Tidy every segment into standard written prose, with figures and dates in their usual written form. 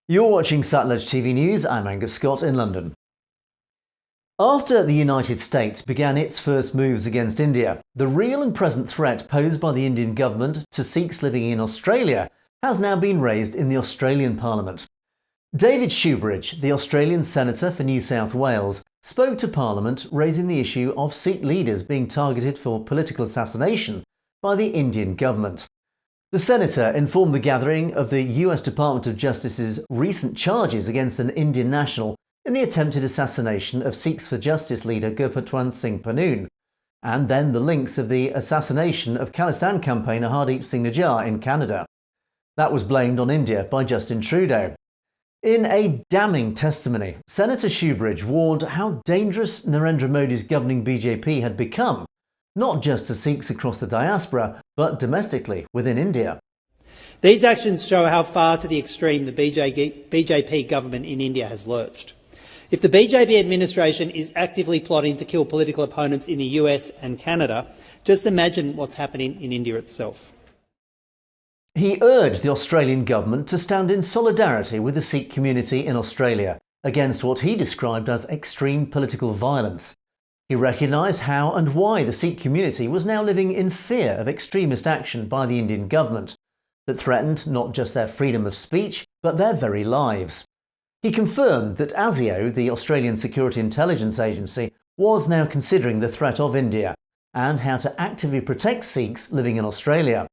You're watching Satluj TV News. I'm Angus Scott in London. After the United States began its first moves against India, the real and present threat posed by the Indian government to Sikhs living in Australia has now been raised in the Australian Parliament. David Shoebridge, the Australian Senator for New South Wales, spoke to Parliament raising the issue of Sikh leaders being targeted for political assassination by the Indian government. The Senator informed the gathering of the US Department of Justice's recent charges against an Indian national in the attempted assassination of Sikhs for Justice leader Gurpatwant Singh Pannoon, and then the links of the assassination of Khalistan campaigner Hardeep Singh Nijjar in Canada. That was blamed on India by Justin Trudeau. In a damning testimony, Senator Shoebridge warned how dangerous Narendra Modi's governing BJP had become, not just to Sikhs across the diaspora, but domestically within India. These actions show how far to the extreme the BJP government in India has lurched. If the BJP administration is actively plotting to kill political opponents in the US and Canada, just imagine what's happening in India itself. He urged the Australian government to stand in solidarity with the Sikh community in Australia against what he described as extreme political violence. He recognised how and why the Sikh community was now living in fear of extremist action by the Indian government that threatened not just their freedom of speech, but their very lives. He confirmed that ASIO, the Australian Security Intelligence Agency, was now considering the threat of India and how to actively protect Sikhs living in Australia.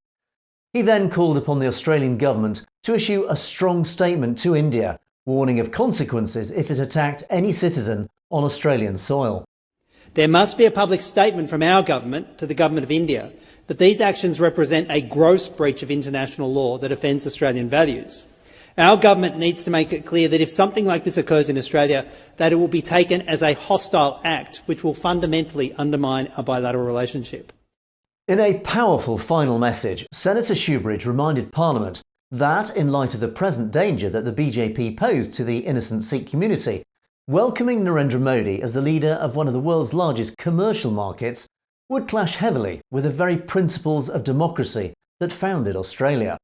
He then called upon the Australian government to issue a strong statement to India, warning of consequences if it attacked any citizen on Australian soil. There must be a public statement from our government to the government of India that these actions represent a gross breach of international law that offends Australian values. Our government needs to make it clear that if something like this occurs in Australia, that it will be taken as a hostile act which will fundamentally undermine our bilateral relationship. In a powerful final message, Senator Shoebridge reminded Parliament that, in light of the present danger that the BJP posed to the innocent Sikh community, welcoming Narendra Modi as the leader of one of the world's largest commercial markets would clash heavily with the very principles of democracy that founded Australia.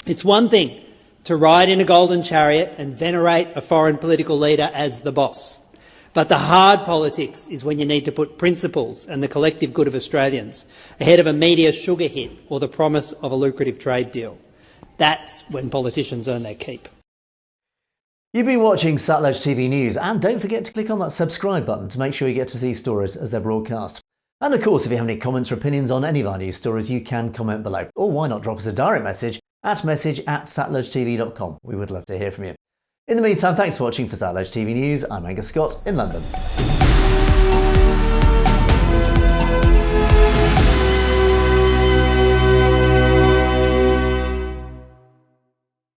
It's one thing to ride in a golden chariot and venerate a foreign political leader as the boss. But the hard politics is when you need to put principles and the collective good of Australians ahead of a media sugar hit or the promise of a lucrative trade deal. That's when politicians earn their keep. You've been watching Satluj TV News, and don't forget to click on that subscribe button to make sure you get to see stories as they're broadcast. And of course, if you have any comments or opinions on any of our news stories, you can comment below. Or why not drop us a direct message at message@satlujtv.com. We would love to hear from you. In the meantime, thanks for watching for Satluj TV News. I'm Angus Scott in London.